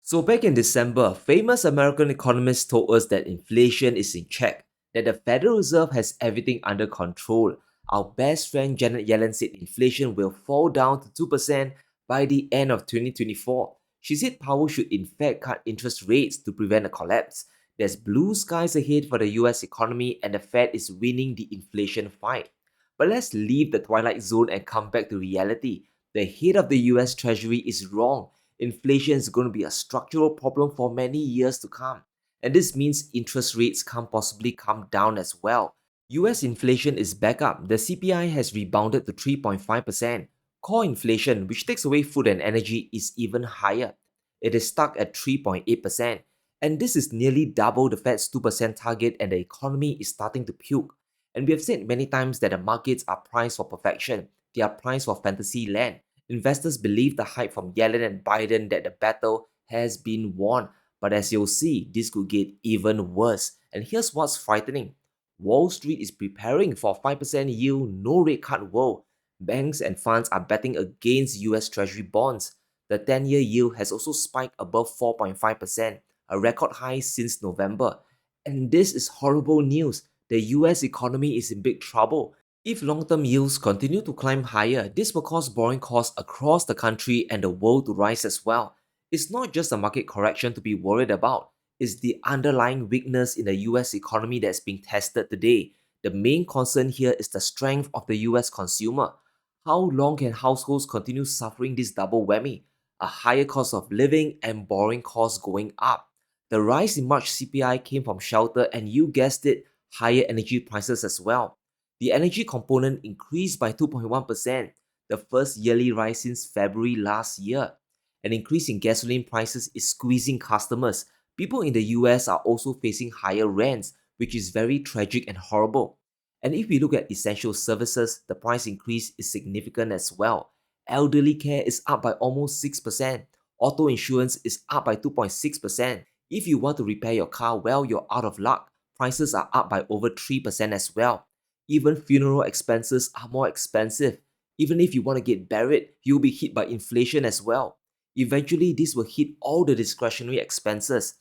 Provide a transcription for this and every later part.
So back in December, famous American economists told us that inflation is in check, that the Federal Reserve has everything under control. Our best friend Janet Yellen said inflation will fall down to 2% by the end of 2024. She said Powell should in fact cut interest rates to prevent a collapse. There's blue skies ahead for the US economy and the Fed is winning the inflation fight. But let's leave the twilight zone and come back to reality. The head of the US Treasury is wrong. Inflation is going to be a structural problem for many years to come. And this means interest rates can't possibly come down as well. US inflation is back up. The CPI has rebounded to 3.5%. Core inflation, which takes away food and energy, is even higher. It is stuck at 3.8%. And this is nearly double the Fed's 2% target, and the economy is starting to puke. And we have said many times that the markets are priced for perfection. They are priced for fantasy land. Investors believe the hype from Yellen and Biden that the battle has been won. But as you'll see, this could get even worse. And here's what's frightening. Wall Street is preparing for a 5% yield, no rate cut world. Banks and funds are betting against US Treasury bonds. The 10-year yield has also spiked above 4.5%, a record high since November. And this is horrible news. The US economy is in big trouble. If long-term yields continue to climb higher, this will cause borrowing costs across the country and the world to rise as well. It's not just a market correction to be worried about, it's the underlying weakness in the US economy that's being tested today. The main concern here is the strength of the US consumer. How long can households continue suffering this double whammy? A higher cost of living and borrowing costs going up. The rise in March CPI came from shelter and you guessed it, higher energy prices as well. The energy component increased by 2.1%, the first yearly rise since February last year. An increase in gasoline prices is squeezing customers. People in the US are also facing higher rents, which is very tragic and horrible. And if we look at essential services, the price increase is significant as well. Elderly care is up by almost 6%. Auto insurance is up by 2.6%. If you want to repair your car, well, you're out of luck. Prices are up by over 3% as well. Even funeral expenses are more expensive. Even if you want to get buried, you'll be hit by inflation as well. Eventually, this will hit all the discretionary expenses.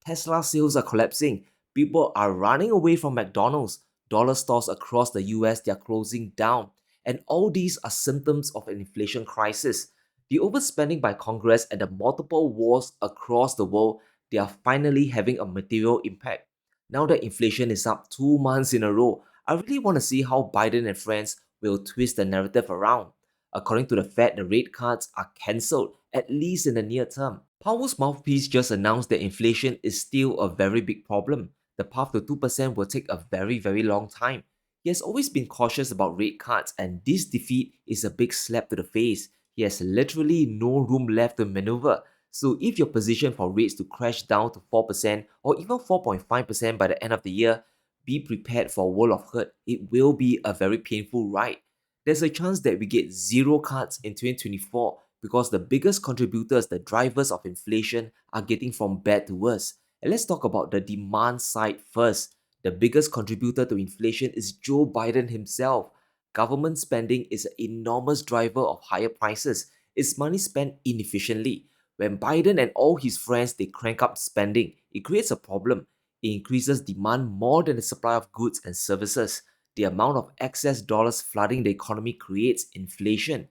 Tesla sales are collapsing. People are running away from McDonald's. Dollar stores across the US, they are closing down. And all these are symptoms of an inflation crisis. The overspending by Congress and the multiple wars across the world, they are finally having a material impact. Now that inflation is up 2 months in a row, I really want to see how Biden and friends will twist the narrative around. According to the Fed, the rate cuts are cancelled, at least in the near term. Powell's mouthpiece just announced that inflation is still a very big problem. The path to 2% will take a very long time. He has always been cautious about rate cuts, and this defeat is a big slap to the face. He has literally no room left to maneuver. So if you're positioned for rates to crash down to 4% or even 4.5% by the end of the year, be prepared for a world of hurt. It will be a very painful ride. There's a chance that we get zero cuts in 2024 because the biggest contributors, the drivers of inflation, are getting from bad to worse. And let's talk about the demand side first. The biggest contributor to inflation is Joe Biden himself. Government spending is an enormous driver of higher prices. It's money spent inefficiently. When Biden and all his friends they crank up spending, it creates a problem. It increases demand more than the supply of goods and services. The amount of excess dollars flooding the economy creates inflation.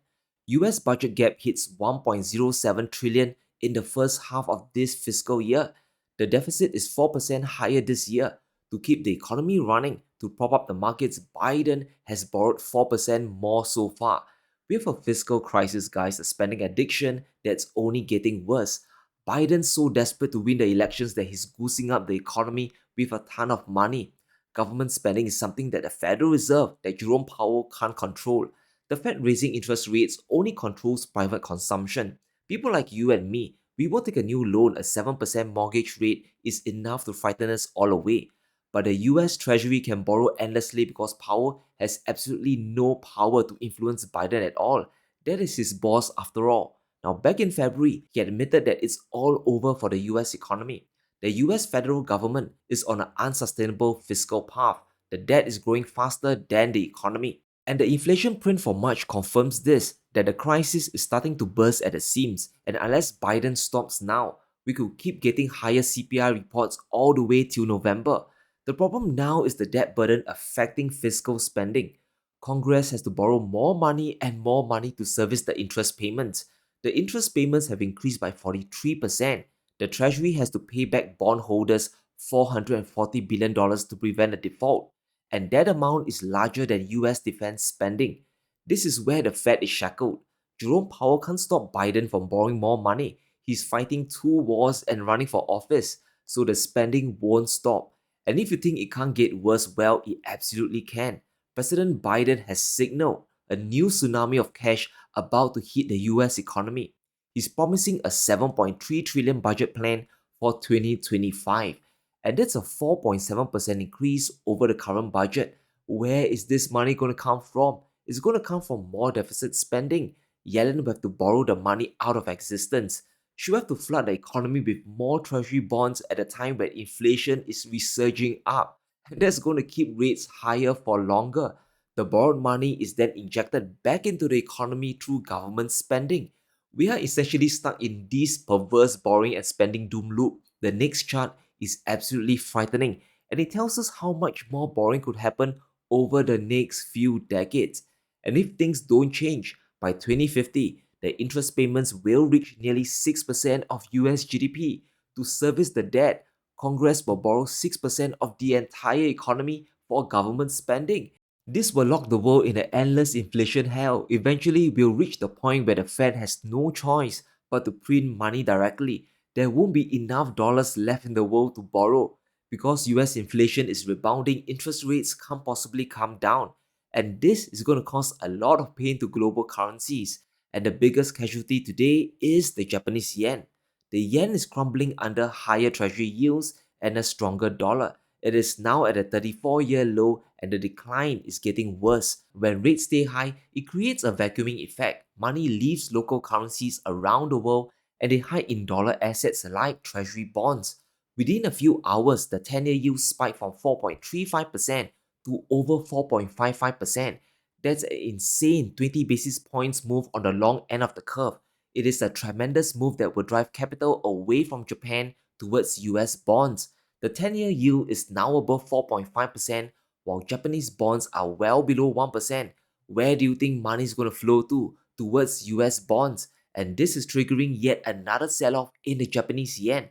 US budget gap hits 1.07 trillion in the first half of this fiscal year. The deficit is 4% higher this year. To keep the economy running, to prop up the markets, Biden has borrowed 4% more so far. We have a fiscal crisis, guys, a spending addiction that's only getting worse. Biden's so desperate to win the elections that he's goosing up the economy with a ton of money. Government spending is something that the Federal Reserve, that Jerome Powell can't control. The Fed raising interest rates only controls private consumption. People like you and me, we won't take a new loan. A 7% mortgage rate is enough to frighten us all away. But the US Treasury can borrow endlessly because Powell has absolutely no power to influence Biden at all. That is his boss after all. Now, back in February, he admitted that it's all over for the US economy. The US federal government is on an unsustainable fiscal path. The debt is growing faster than the economy. And the inflation print for March confirms this, that the crisis is starting to burst at the seams. And unless Biden stops now, we could keep getting higher CPI reports all the way till November. The problem now is the debt burden affecting fiscal spending. Congress has to borrow more money and more money to service the interest payments. The interest payments have increased by 43%. The Treasury has to pay back bondholders $440 billion to prevent a default, and that amount is larger than US defense spending. This is where the Fed is shackled. Jerome Powell can't stop Biden from borrowing more money. He's fighting two wars and running for office, so the spending won't stop. And if you think it can't get worse, well, it absolutely can. President Biden has signaled a new tsunami of cash about to hit the US economy. He's promising a 7.3 trillion budget plan for 2025, and that's a 4.7% increase over the current budget. Where is this money going to come from? It's going to come from more deficit spending. Yellen will have to borrow the money out of existence. She'll have to flood the economy with more treasury bonds at a time when inflation is resurging up. And that's going to keep rates higher for longer. The borrowed money is then injected back into the economy through government spending. We are essentially stuck in this perverse borrowing and spending doom loop. The next chart is absolutely frightening, and it tells us how much more borrowing could happen over the next few decades. And if things don't change, by 2050, the interest payments will reach nearly 6% of US GDP. To service the debt, Congress will borrow 6% of the entire economy for government spending. This will lock the world in an endless inflation hell. Eventually, we'll reach the point where the Fed has no choice but to print money directly. There won't be enough dollars left in the world to borrow. Because US inflation is rebounding, interest rates can't possibly come down. And this is going to cause a lot of pain to global currencies. And the biggest casualty today is the Japanese yen. The yen is crumbling under higher treasury yields and a stronger dollar. It is now at a 34-year low, and the decline is getting worse. When rates stay high, it creates a vacuuming effect. Money leaves local currencies around the world and they hide in dollar assets like treasury bonds. Within a few hours, the 10-year yield spiked from 4.35% to over 4.55%. That's an insane 20 basis points move on the long end of the curve. It is a tremendous move that will drive capital away from Japan towards US bonds. The 10-year yield is now above 4.5%, while Japanese bonds are well below 1%. Where do you think money is going to flow to? Towards US bonds. And this is triggering yet another sell-off in the Japanese yen.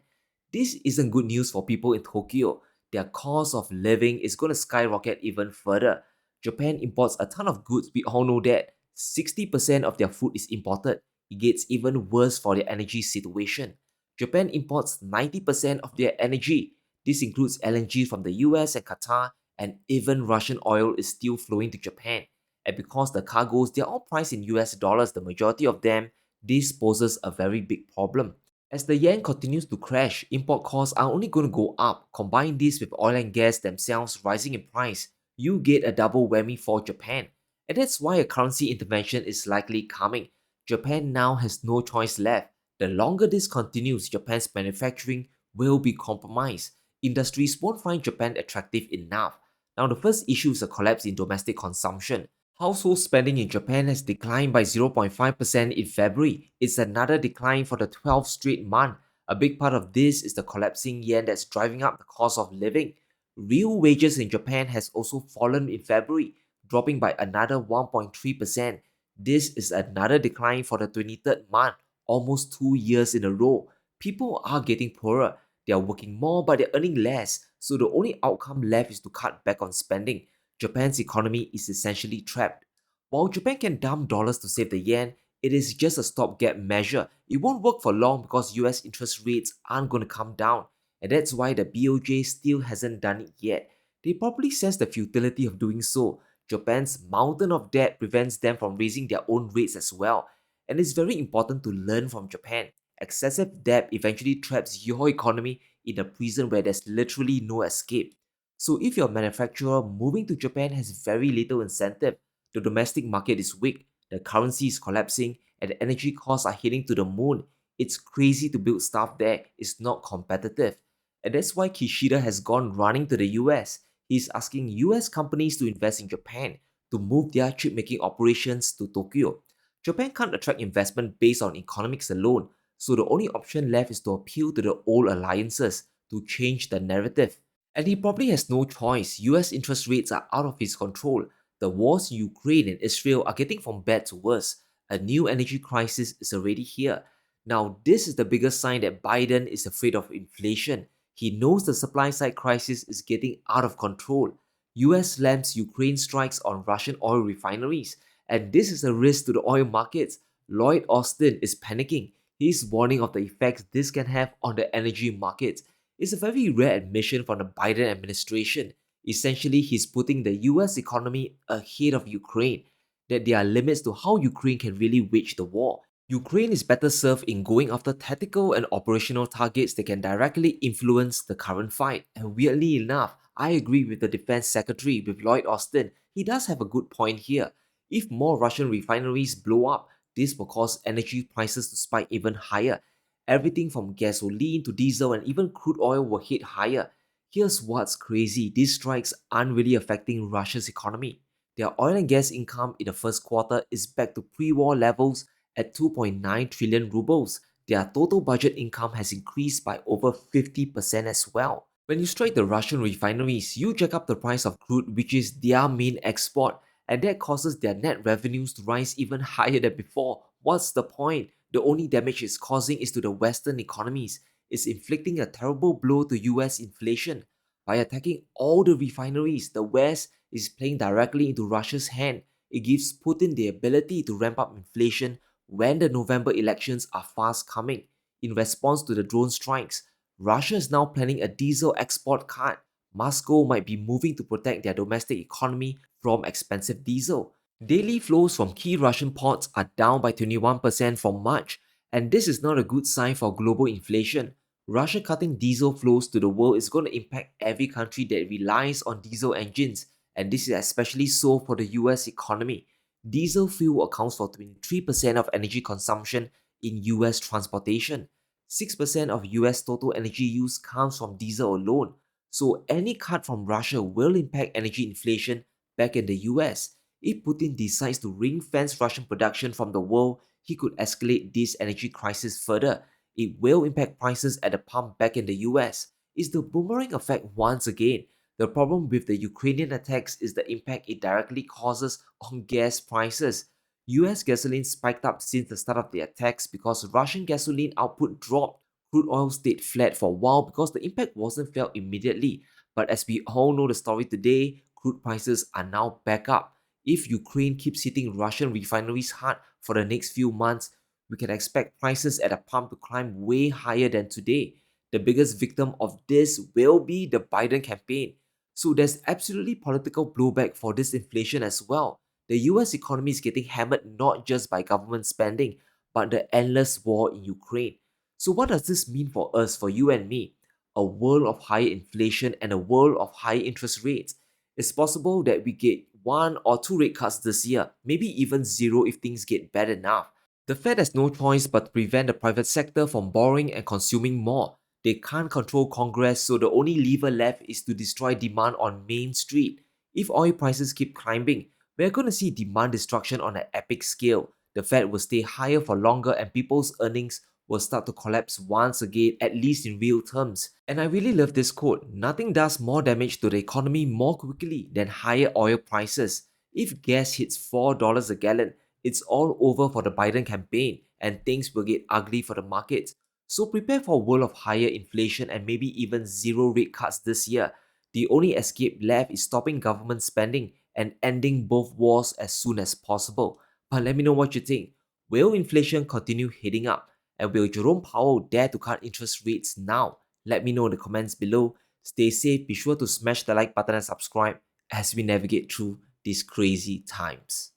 This isn't good news for people in Tokyo. Their cost of living is going to skyrocket even further. Japan imports a ton of goods, we all know that. 60% of their food is imported. It gets even worse for their energy situation. Japan imports 90% of their energy. This includes LNG from the US and Qatar, and even Russian oil is still flowing to Japan. And because the cargoes, they're all priced in US dollars, the majority of them, this poses a very big problem. As the yen continues to crash, import costs are only going to go up. Combine this with oil and gas themselves rising in price, you get a double whammy for Japan. And that's why a currency intervention is likely coming. Japan now has no choice left. The longer this continues, Japan's manufacturing will be compromised. Industries won't find Japan attractive enough. Now, the first issue is a collapse in domestic consumption. Household spending in Japan has declined by 0.5% in February. It's another decline for the 12th straight month. A big part of this is the collapsing yen that's driving up the cost of living. Real wages in Japan has also fallen in February, dropping by another 1.3%. This is another decline for the 23rd month, almost 2 years in a row. People are getting poorer. They are working more but they're earning less, so the only outcome left is to cut back on spending. Japan's economy is essentially trapped. While Japan can dump dollars to save the yen, it is just a stopgap measure. It won't work for long because US interest rates aren't going to come down, and that's why the BOJ still hasn't done it yet. They probably sense the futility of doing so. Japan's mountain of debt prevents them from raising their own rates as well, and it's very important to learn from Japan. Excessive debt eventually traps your economy in a prison where there's literally no escape. So if your manufacturer moving to Japan has very little incentive, the domestic market is weak, the currency is collapsing, and the energy costs are heading to the moon. It's crazy to build stuff there, it's not competitive. And that's why Kishida has gone running to the US. He's asking US companies to invest in Japan to move their chip making operations to Tokyo. Japan can't attract investment based on economics alone. so the only option left is to appeal to the old alliances to change the narrative. And he probably has no choice. US interest rates are out of his control. The wars in Ukraine and Israel are getting from bad to worse. A new energy crisis is already here. Now, this is the biggest sign that Biden is afraid of inflation. He knows the supply side crisis is getting out of control. US slams Ukraine strikes on Russian oil refineries, and this is a risk to the oil markets. Lloyd Austin is panicking. He's warning of the effects this can have on the energy markets. It's a very rare admission from the Biden administration. Essentially, he's putting the US economy ahead of Ukraine, that there are limits to how Ukraine can really wage the war. Ukraine is better served in going after tactical and operational targets that can directly influence the current fight. And weirdly enough, I agree with the Defense Secretary, with Lloyd Austin. He does have a good point here. If more Russian refineries blow up, this will cause energy prices to spike even higher. Everything from gasoline to diesel and even crude oil will hit higher. Here's what's crazy, these strikes aren't really affecting Russia's economy. Their oil and gas income in the first quarter is back to pre-war levels at 2.9 trillion rubles. Their total budget income has increased by over 50% as well. When you strike the Russian refineries, you jack up the price of crude, which is their main export, and that causes their net revenues to rise even higher than before. What's the point? The only damage it's causing is to the Western economies. It's inflicting a terrible blow to US inflation. By attacking all the refineries, the West is playing directly into Russia's hand. It gives Putin the ability to ramp up inflation when the November elections are fast coming. In response to the drone strikes, Russia is now planning a diesel export cut. Moscow might be moving to protect their domestic economy from expensive diesel. Daily flows from key Russian ports are down by 21% from March, and this is not a good sign for global inflation. Russia cutting diesel flows to the world is going to impact every country that relies on diesel engines, and this is especially so for the US economy. Diesel fuel accounts for 23% of energy consumption in US transportation. 6% of US total energy use comes from diesel alone. So any cut from Russia will impact energy inflation back in the US. If Putin decides to ring-fence Russian production from the world, he could escalate this energy crisis further. It will impact prices at the pump back in the US. It's the boomerang effect once again. The problem with the Ukrainian attacks is the impact it directly causes on gas prices. US gasoline spiked up since the start of the attacks because Russian gasoline output dropped. Crude oil stayed flat for a while because the impact wasn't felt immediately. But as we all know the story today, crude prices are now back up. If Ukraine keeps hitting Russian refineries hard for the next few months, we can expect prices at a pump to climb way higher than today. The biggest victim of this will be the Biden campaign. So there's absolutely political blowback for this inflation as well. The US economy is getting hammered not just by government spending, but the endless war in Ukraine. So what does this mean for us, for you and me? A world of higher inflation and a world of high interest rates. It's possible that we get one or two rate cuts this year, maybe even zero if things get bad enough. The Fed has no choice but to prevent the private sector from borrowing and consuming more. They can't control Congress, so the only lever left is to destroy demand on Main Street. If oil prices keep climbing, we're going to see demand destruction on an epic scale. The Fed will stay higher for longer and people's earnings will start to collapse once again, at least in real terms. And I really love this quote: nothing does more damage to the economy more quickly than higher oil prices. If gas hits $4 a gallon, it's all over for the Biden campaign and things will get ugly for the markets. So prepare for a world of higher inflation and maybe even zero rate cuts this year. The only escape left is stopping government spending and ending both wars as soon as possible. But let me know what you think. Will inflation continue heading up? And will Jerome Powell dare to cut interest rates now? Let me know in the comments below. Stay safe, be sure to smash the like button and subscribe as we navigate through these crazy times.